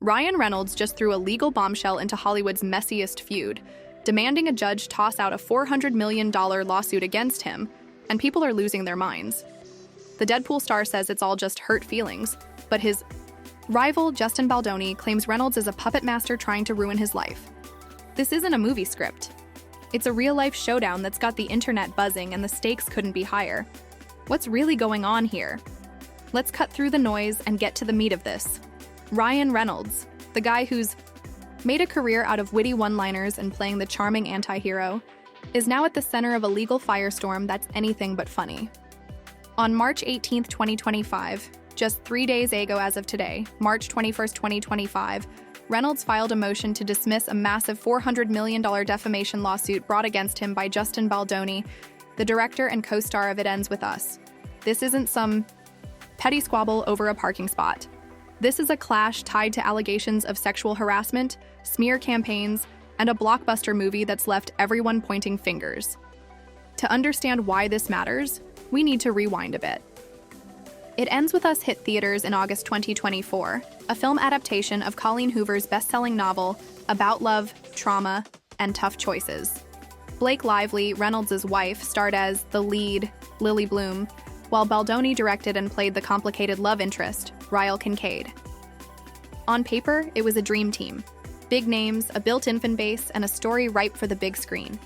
Ryan Reynolds just threw a legal bombshell into Hollywood's messiest feud, demanding a judge toss out a $400 million lawsuit against him, and people are losing their minds. The Deadpool star says it's all just hurt feelings, but his rival, Justin Baldoni, claims Reynolds is a puppet master trying to ruin his life. This isn't a movie script. It's a real-life showdown that's got the internet buzzing, and the stakes couldn't be higher. What's really going on here? Let's cut through the noise and get to the meat of this. Ryan Reynolds, the guy who's made a career out of witty one-liners and playing the charming anti-hero, is now at the center of a legal firestorm that's anything but funny. On March 18, 2025, just 3 days ago as of today, March 21, 2025, Reynolds filed a motion to dismiss a massive $400 million defamation lawsuit brought against him by Justin Baldoni, the director and co-star of It Ends With Us. This isn't some petty squabble over a parking spot. This is a clash tied to allegations of sexual harassment, smear campaigns, and a blockbuster movie that's left everyone pointing fingers. To understand why this matters, we need to rewind a bit. It Ends With Us hit theaters in August 2024, a film adaptation of Colleen Hoover's best-selling novel about love, trauma, and tough choices. Blake Lively, Reynolds' wife, starred as the lead, Lily Bloom, while Baldoni directed and played the complicated love interest, Ryle Kincaid. On paper, it was a dream team. Big names, a built-in fan base, and a story ripe for the big screen.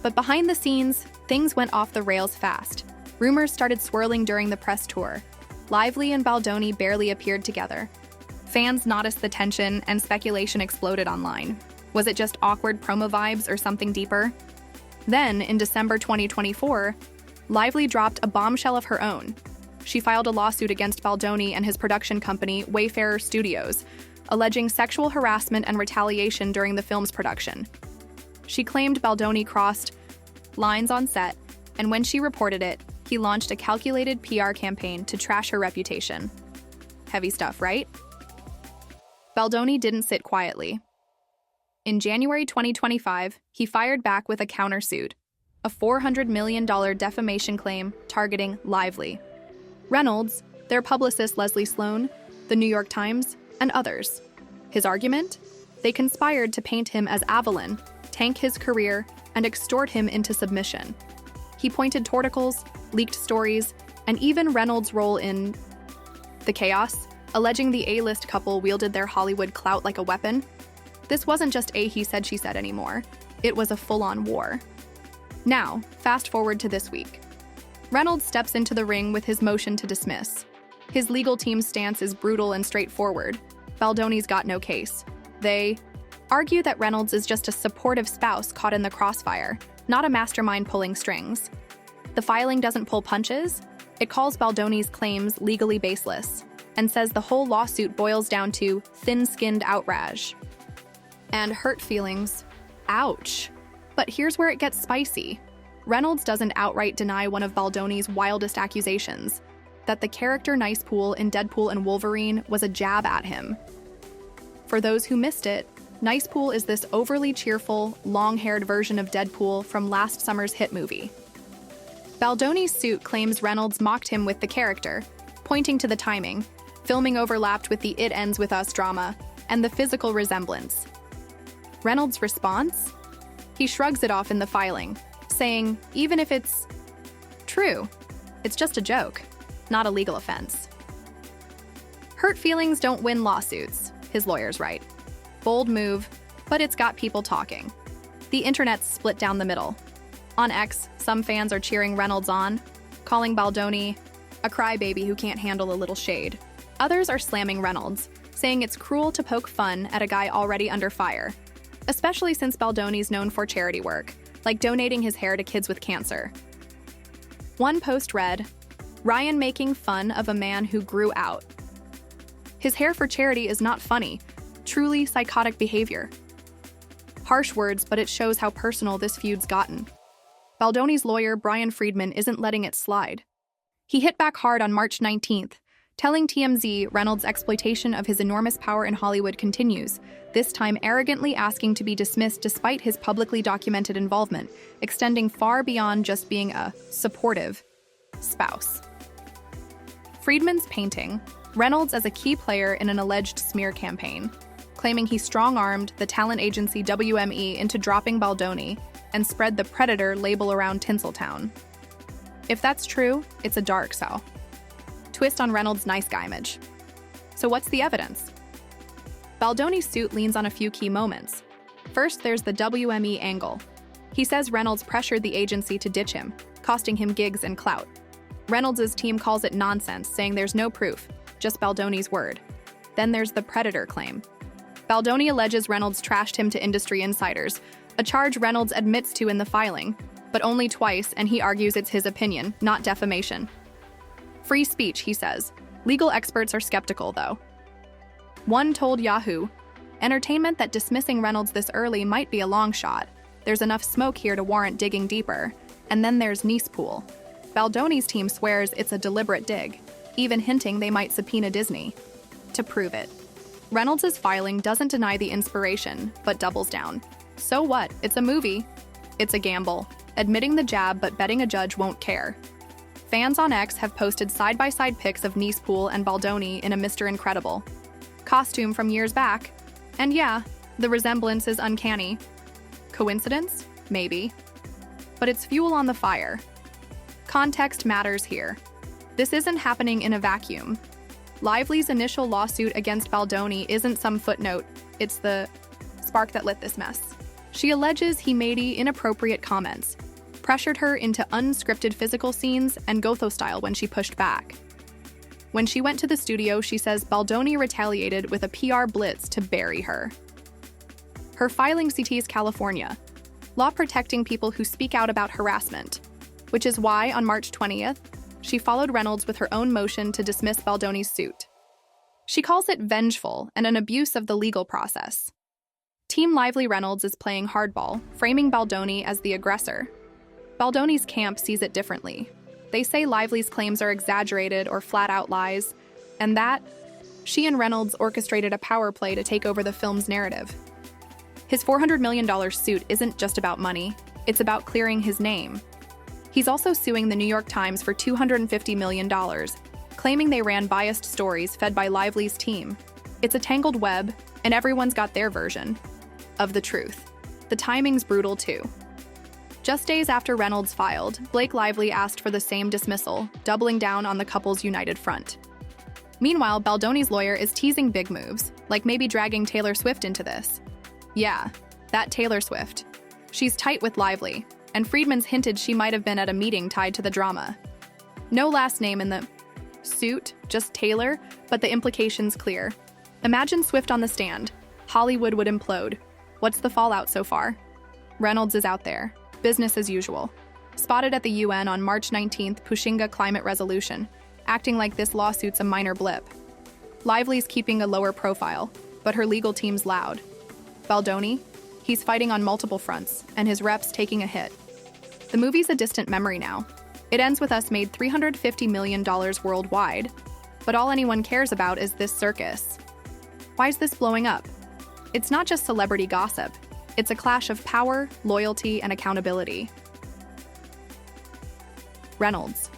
But behind the scenes, things went off the rails fast. Rumors started swirling during the press tour. Lively and Baldoni barely appeared together. Fans noticed the tension, and speculation exploded online. Was it just awkward promo vibes or something deeper? Then, in December 2024, Lively dropped a bombshell of her own. She filed a lawsuit against Baldoni and his production company, Wayfarer Studios, alleging sexual harassment and retaliation during the film's production. She claimed Baldoni crossed lines on set, and when she reported it, he launched a calculated PR campaign to trash her reputation. Heavy stuff, right? Baldoni didn't sit quietly. In January 2025, he fired back with a countersuit, a $400 million defamation claim targeting Lively, Reynolds, their publicist Leslie Sloan, The New York Times, and others. His argument? They conspired to paint him as Avalon, tank his career, and extort him into submission. He pointed torticles, leaked stories, and even Reynolds' role in the chaos, alleging the A-list couple wielded their Hollywood clout like a weapon. This wasn't just a he said she said anymore. It was a full-on war. Now, fast forward to this week. Reynolds steps into the ring with his motion to dismiss. His legal team's stance is brutal and straightforward. Baldoni's got no case. They argue that Reynolds is just a supportive spouse caught in the crossfire, not a mastermind pulling strings. The filing doesn't pull punches. It calls Baldoni's claims legally baseless and says the whole lawsuit boils down to thin-skinned outrage and hurt feelings. Ouch. But here's where it gets spicy. Reynolds doesn't outright deny one of Baldoni's wildest accusations, that the character Nicepool in Deadpool and Wolverine was a jab at him. For those who missed it, Nicepool is this overly cheerful, long-haired version of Deadpool from last summer's hit movie. Baldoni's suit claims Reynolds mocked him with the character, pointing to the timing. Filming overlapped with the It Ends With Us drama, and the physical resemblance. Reynolds' response? He shrugs it off in the filing, saying, even if it's true, it's just a joke, not a legal offense. Hurt feelings don't win lawsuits, his lawyers write. Bold move, but it's got people talking. The internet's split down the middle. On X, some fans are cheering Reynolds on, calling Baldoni a crybaby who can't handle a little shade. Others are slamming Reynolds, saying it's cruel to poke fun at a guy already under fire, especially since Baldoni's known for charity work, like donating his hair to kids with cancer. One post read, Ryan making fun of a man who grew out. His hair for charity is not funny, truly psychotic behavior. Harsh words, but it shows how personal this feud's gotten. Baldoni's lawyer, Brian Friedman, isn't letting it slide. He hit back hard on March 19th, telling TMZ Reynolds' exploitation of his enormous power in Hollywood continues, this time arrogantly asking to be dismissed despite his publicly documented involvement, extending far beyond just being a supportive spouse. Friedman's painting, Reynolds as a key player in an alleged smear campaign, claiming he strong-armed the talent agency WME into dropping Baldoni and spread the Predator label around Tinseltown. If that's true, it's a dark sell. Twist on Reynolds' nice guy image. So what's the evidence? Baldoni's suit leans on a few key moments. First, there's the WME angle. He says Reynolds pressured the agency to ditch him, costing him gigs and clout. Reynolds' team calls it nonsense, saying there's no proof, just Baldoni's word. Then there's the Predator claim. Baldoni alleges Reynolds trashed him to industry insiders, a charge Reynolds admits to in the filing, but only twice, and he argues it's his opinion, not defamation. Free speech, he says. Legal experts are skeptical, though. One told Yahoo, "Entertainment that dismissing Reynolds this early might be a long shot. There's enough smoke here to warrant digging deeper." And then there's Nice Pool. Baldoni's team swears it's a deliberate dig, even hinting they might subpoena Disney to prove it. Reynolds' filing doesn't deny the inspiration, but doubles down. So what? It's a movie. It's a gamble. Admitting the jab, but betting a judge won't care. Fans on X have posted side-by-side pics of Nice Pool and Baldoni in a Mr. Incredible costume from years back. And yeah, the resemblance is uncanny. Coincidence? Maybe. But it's fuel on the fire. Context matters here. This isn't happening in a vacuum. Lively's initial lawsuit against Baldoni isn't some footnote, it's the spark that lit this mess. She alleges he made inappropriate comments, pressured her into unscripted physical scenes, and Gotho style when she pushed back. When she went to the studio, she says Baldoni retaliated with a PR blitz to bury her. Her filing cites California, law protecting people who speak out about harassment, which is why on March 20th, she followed Reynolds with her own motion to dismiss Baldoni's suit. She calls it vengeful and an abuse of the legal process. Team Lively Reynolds is playing hardball, framing Baldoni as the aggressor. Baldoni's camp sees it differently. They say Lively's claims are exaggerated or flat-out lies, and that she and Reynolds orchestrated a power play to take over the film's narrative. His $400 million suit isn't just about money, it's about clearing his name. He's also suing the New York Times for $250 million, claiming they ran biased stories fed by Lively's team. It's a tangled web, and everyone's got their version of the truth. The timing's brutal, too. Just days after Reynolds filed, Blake Lively asked for the same dismissal, doubling down on the couple's united front. Meanwhile, Baldoni's lawyer is teasing big moves, like maybe dragging Taylor Swift into this. Yeah, that Taylor Swift. She's tight with Lively, and Friedman's hinted she might have been at a meeting tied to the drama. No last name in the suit, just Taylor, but the implication's clear. Imagine Swift on the stand. Hollywood would implode. What's the fallout so far? Reynolds is out there. Business as usual. Spotted at the UN on March 19th, pushing a climate resolution, acting like this lawsuit's a minor blip. Lively's keeping a lower profile, but her legal team's loud. Baldoni? He's fighting on multiple fronts, and his rep's taking a hit. The movie's a distant memory now. It ends with us made $350 million worldwide, but all anyone cares about is this circus. Why is this blowing up? It's not just celebrity gossip. It's a clash of power, loyalty, and accountability. Reynolds.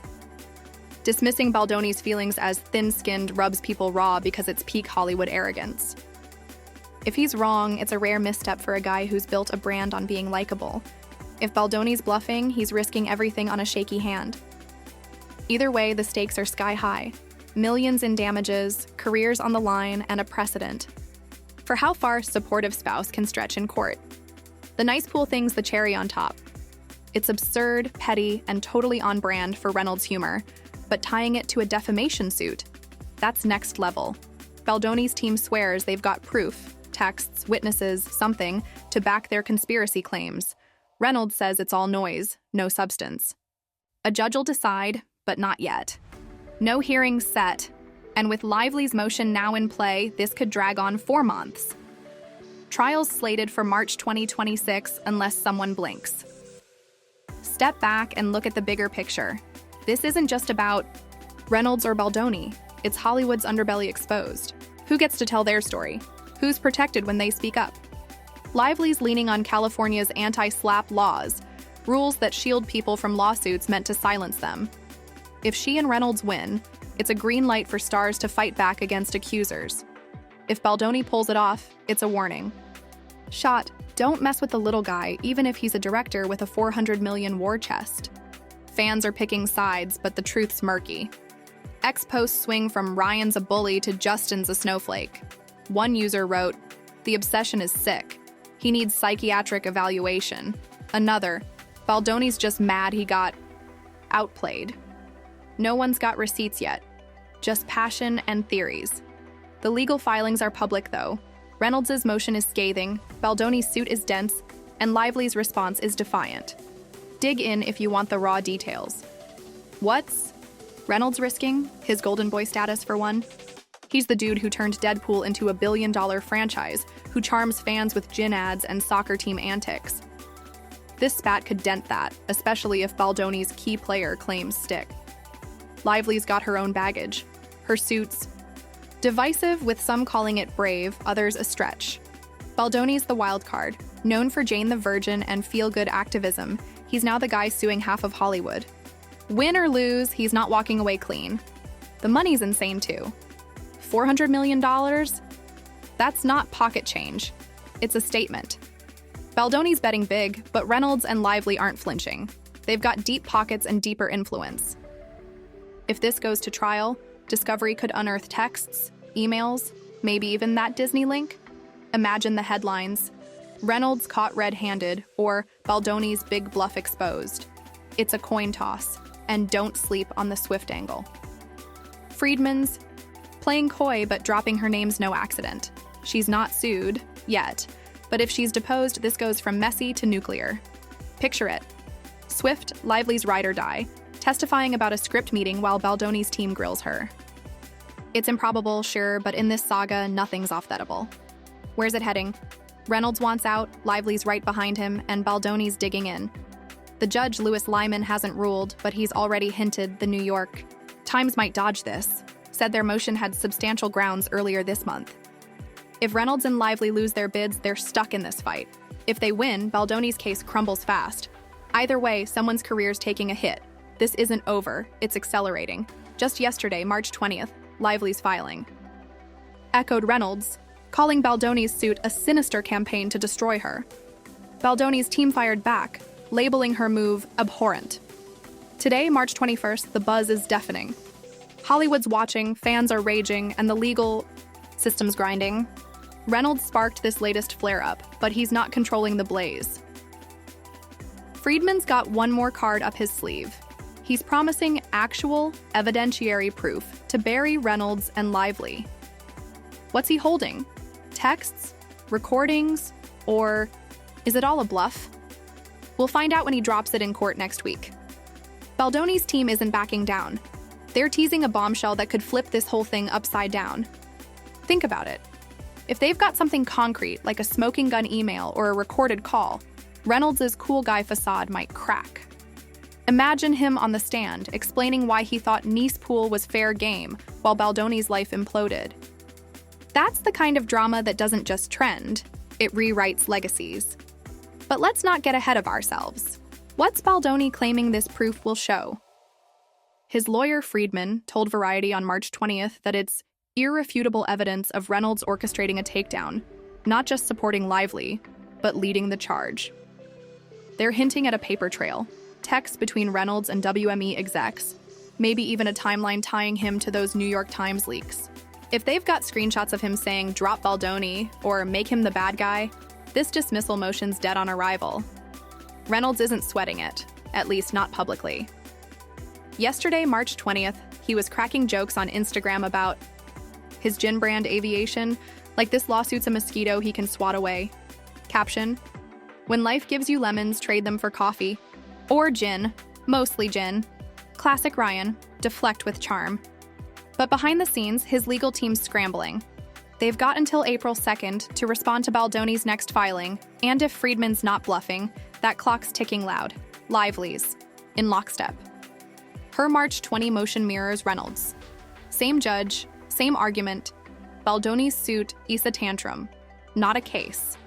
Dismissing Baldoni's feelings as thin-skinned rubs people raw because it's peak Hollywood arrogance. If he's wrong, it's a rare misstep for a guy who's built a brand on being likable. If Baldoni's bluffing, he's risking everything on a shaky hand. Either way, the stakes are sky high. Millions in damages, careers on the line, and a precedent for how far a supportive spouse can stretch in court. The Nice Pool thing's the cherry on top. It's absurd, petty, and totally on brand for Reynolds' humor, but tying it to a defamation suit, that's next level. Baldoni's team swears they've got proof, texts, witnesses, something, to back their conspiracy claims. Reynolds says it's all noise, no substance. A judge will decide, but not yet. No hearings set, and with Lively's motion now in play, this could drag on 4 months. Trials slated for March 2026 unless someone blinks. Step back and look at the bigger picture. This isn't just about Reynolds or Baldoni. It's Hollywood's underbelly exposed. Who gets to tell their story? Who's protected when they speak up? Lively's leaning on California's anti-SLAPP laws, rules that shield people from lawsuits meant to silence them. If she and Reynolds win, It's a green light for stars to fight back against accusers. If Baldoni pulls it off, it's a warning. Shot, don't mess with the little guy, even if he's a director with a 400 million war chest. Fans are picking sides, but the truth's murky. X-posts swing from Ryan's a bully to Justin's a snowflake. One user wrote, "The obsession is sick. He needs psychiatric evaluation." Another, "Baldoni's just mad he got outplayed." No one's got receipts yet, just passion and theories. The legal filings are public, though. Reynolds' motion is scathing, Baldoni's suit is dense, and Lively's response is defiant. Dig in if you want the raw details. What's Reynolds risking? His golden boy status, for one? He's the dude who turned Deadpool into a billion-dollar franchise, who charms fans with gin ads and soccer team antics. This spat could dent that, especially if Baldoni's key player claims stick. Lively's got her own baggage. Her suit's divisive, with some calling it brave, others a stretch. Baldoni's the wild card. Known for Jane the Virgin and feel-good activism, he's now the guy suing half of Hollywood. Win or lose, he's not walking away clean. The money's insane, too. $400 million? That's not pocket change. It's a statement. Baldoni's betting big, but Reynolds and Lively aren't flinching. They've got deep pockets and deeper influence. If this goes to trial, Discovery could unearth texts, emails, maybe even that Disney link. Imagine the headlines: Reynolds caught red-handed, or Baldoni's big bluff exposed. It's a coin toss, and don't sleep on the Swift angle. Friedman's playing coy but dropping her name's no accident. She's not sued, yet, but if she's deposed, this goes from messy to nuclear. Picture it. Swift, Lively's ride or die, testifying about a script meeting while Baldoni's team grills her. It's improbable, sure, but in this saga, nothing's off the table. Where's it heading? Reynolds wants out, Lively's right behind him, and Baldoni's digging in. The judge, Louis Lyman, hasn't ruled, but he's already hinted the New York Times might dodge this, said their motion had substantial grounds earlier this month. If Reynolds and Lively lose their bids, they're stuck in this fight. If they win, Baldoni's case crumbles fast. Either way, someone's career's taking a hit. This isn't over, it's accelerating. Just yesterday, March 20th, Lively's filing echoed Reynolds, calling Baldoni's suit a sinister campaign to destroy her. Baldoni's team fired back, labeling her move abhorrent. Today, March 21st, the buzz is deafening. Hollywood's watching, fans are raging, and the legal system's grinding. Reynolds sparked this latest flare-up, but he's not controlling the blaze. Friedman's got one more card up his sleeve. He's promising actual, evidentiary proof to bury Reynolds and Lively. What's he holding? Texts? Recordings? Or is it all a bluff? We'll find out when he drops it in court next week. Baldoni's team isn't backing down. They're teasing a bombshell that could flip this whole thing upside down. Think about it. If they've got something concrete, like a smoking gun email or a recorded call, Reynolds' cool guy facade might crack. Imagine him on the stand, explaining why he thought Nice Pool was fair game, while Baldoni's life imploded. That's the kind of drama that doesn't just trend, it rewrites legacies. But let's not get ahead of ourselves. What's Baldoni claiming this proof will show? His lawyer, Friedman, told Variety on March 20th that it's irrefutable evidence of Reynolds orchestrating a takedown, not just supporting Lively, but leading the charge. They're hinting at a paper trail, texts between Reynolds and WME execs, maybe even a timeline tying him to those New York Times leaks. If they've got screenshots of him saying, "Drop Baldoni," or "Make him the bad guy," this dismissal motion's dead on arrival. Reynolds isn't sweating it, at least not publicly. Yesterday, March 20th, he was cracking jokes on Instagram about his gin brand Aviation, like this lawsuit's a mosquito he can swat away. Caption: "When life gives you lemons, trade them for coffee. Or gin, mostly gin. Classic Ryan, deflect with charm." But behind the scenes, his legal team's scrambling. They've got until April 2nd to respond to Baldoni's next filing, and if Friedman's not bluffing, that clock's ticking loud. Lively's, in lockstep. Her March 20 motion mirrors Reynolds. Same judge, same argument. Baldoni's suit is a tantrum, not a case.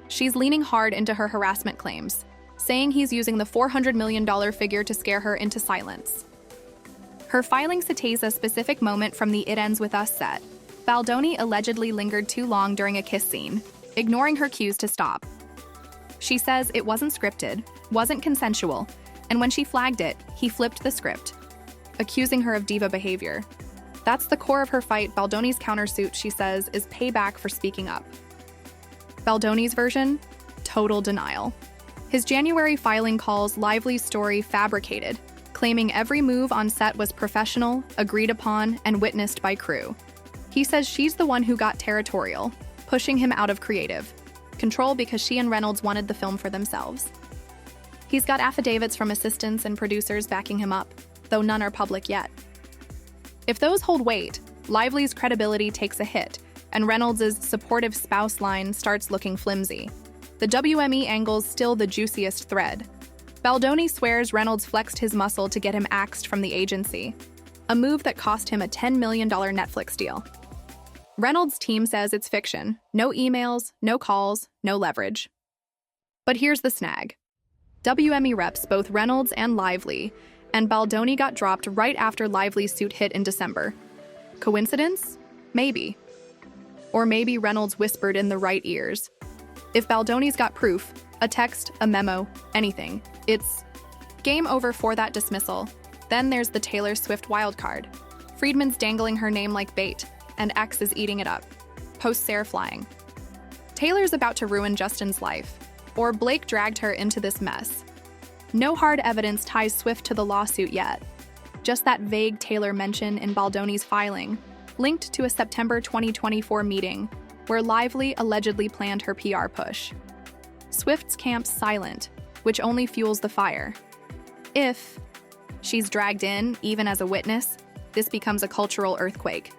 She's leaning hard into her harassment claims, saying he's using the $400 million figure to scare her into silence. Her filing cites a specific moment from the It Ends With Us set. Baldoni allegedly lingered too long during a kiss scene, ignoring her cues to stop. She says it wasn't scripted, wasn't consensual, and when she flagged it, he flipped the script, accusing her of diva behavior. That's the core of her fight. Baldoni's countersuit, she says, is payback for speaking up. Baldoni's version? Total denial. His January filing calls Lively's story fabricated, claiming every move on set was professional, agreed upon, and witnessed by crew. He says she's the one who got territorial, pushing him out of creative control because she and Reynolds wanted the film for themselves. He's got affidavits from assistants and producers backing him up, though none are public yet. If those hold weight, Lively's credibility takes a hit, and Reynolds' supportive spouse line starts looking flimsy. The WME angle's still the juiciest thread. Baldoni swears Reynolds flexed his muscle to get him axed from the agency, a move that cost him a $10 million Netflix deal. Reynolds' team says it's fiction. No emails, no calls, no leverage. But here's the snag. WME reps both Reynolds and Lively, and Baldoni got dropped right after Lively's suit hit in December. Coincidence? Maybe. Or maybe Reynolds whispered in the right ears. If Baldoni's got proof, a text, a memo, anything, it's game over for that dismissal. Then there's the Taylor Swift wildcard. Friedman's dangling her name like bait, and X is eating it up. Posts are flying. Taylor's about to ruin Justin's life, or Blake dragged her into this mess. No hard evidence ties Swift to the lawsuit yet. Just that vague Taylor mention in Baldoni's filing, linked to a September 2024 meeting where Lively allegedly planned her PR push. Swift's camp's silent, which only fuels the fire. If she's dragged in, even as a witness, this becomes a cultural earthquake.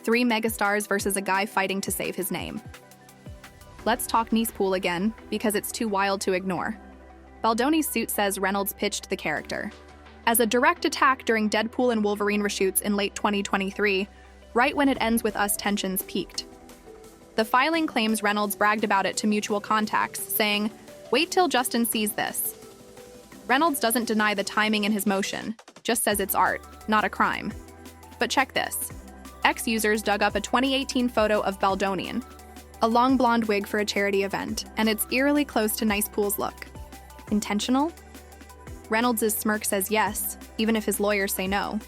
3 megastars versus a guy fighting to save his name. Let's talk Nice Pool again, because it's too wild to ignore. Baldoni's suit says Reynolds pitched the character as a direct attack during Deadpool and Wolverine reshoots in late 2023, right when It Ends With Us tensions peaked. The filing claims Reynolds bragged about it to mutual contacts, saying, "Wait till Justin sees this." Reynolds doesn't deny the timing in his motion, just says it's art, not a crime. But check this. X-users dug up a 2018 photo of Baldoni, a long blonde wig for a charity event, and it's eerily close to Nice Pool's look. Intentional? Reynolds' smirk says yes, even if his lawyers say no.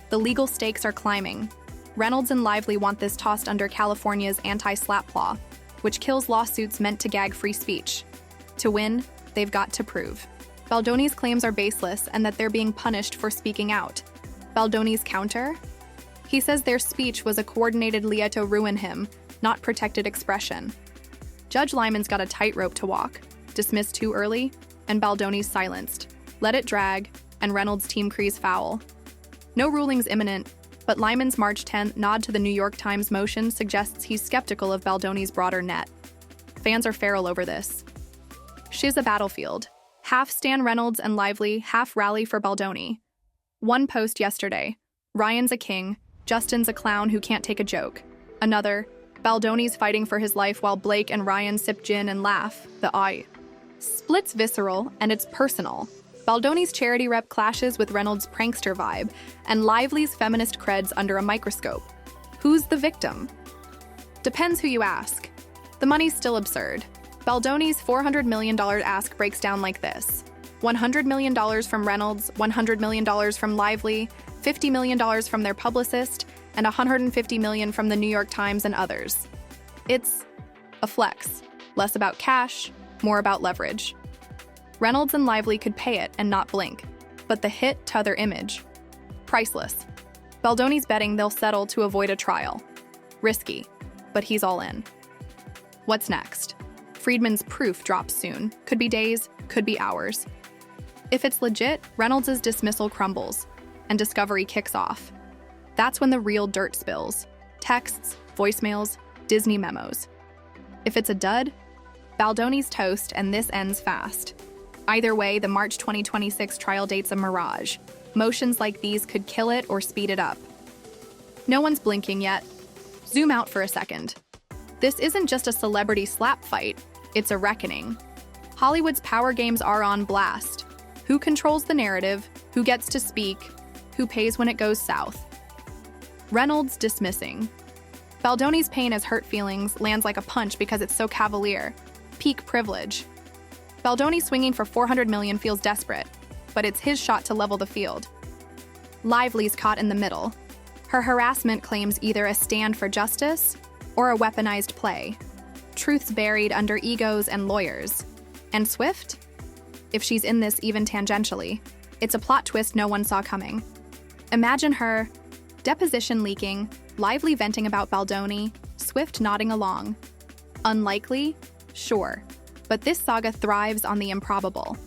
The legal stakes are climbing. Reynolds and Lively want this tossed under California's anti-SLAPP law, which kills lawsuits meant to gag free speech. To win, they've got to prove Baldoni's claims are baseless and that they're being punished for speaking out. Baldoni's counter? He says their speech was a coordinated lie to ruin him, not protected expression. Judge Lyman's got a tightrope to walk. Dismissed too early, and Baldoni's silenced. Let it drag, and Reynolds' team crees foul. No ruling's imminent, but Lyman's March 10th nod to the New York Times motion suggests he's skeptical of Baldoni's broader net. Fans are feral over this. She's a battlefield. Half stan Reynolds and Lively, half rally for Baldoni. One post yesterday, Ryan's a king, Justin's a clown who can't take a joke. Another, Baldoni's fighting for his life while Blake and Ryan sip gin and laugh. The eye. Split's visceral, and it's personal. Baldoni's charity rep clashes with Reynolds' prankster vibe, and Lively's feminist creds under a microscope. Who's the victim? Depends who you ask. The money's still absurd. Baldoni's $400 million ask breaks down like this. $100 million from Reynolds, $100 million from Lively, $50 million from their publicist, and $150 million from the New York Times and others. It's a flex. Less about cash, more about leverage. Reynolds and Lively could pay it and not blink, but the hit to their image? Priceless. Baldoni's betting they'll settle to avoid a trial. Risky, but he's all in. What's next? Friedman's proof drops soon. Could be days, could be hours. If it's legit, Reynolds' dismissal crumbles, and discovery kicks off. That's when the real dirt spills. Texts, voicemails, Disney memos. If it's a dud, Baldoni's toast and this ends fast. Either way, the March 2026 trial date's a mirage. Motions like these could kill it or speed it up. No one's blinking yet. Zoom out for a second. This isn't just a celebrity slap fight, it's a reckoning. Hollywood's power games are on blast. Who controls the narrative? Who gets to speak? Who pays when it goes south? Reynolds dismissing. Baldoni's pain as hurt feelings lands like a punch because it's so cavalier. Peak privilege. Baldoni swinging for $400 million feels desperate, but it's his shot to level the field. Lively's caught in the middle. Her harassment claims either a stand for justice or a weaponized play. Truth's buried under egos and lawyers. And Swift? If she's in this even tangentially, it's a plot twist no one saw coming. Imagine her, deposition leaking, Lively venting about Baldoni, Swift nodding along. Unlikely? Sure. But this saga thrives on the improbable.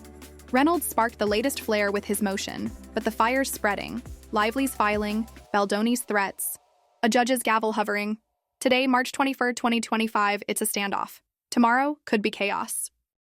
Reynolds sparked the latest flare with his motion, but the fire's spreading. Lively's filing, Baldoni's threats, a judge's gavel hovering. Today, March 23rd, 2025, it's a standoff. Tomorrow could be chaos.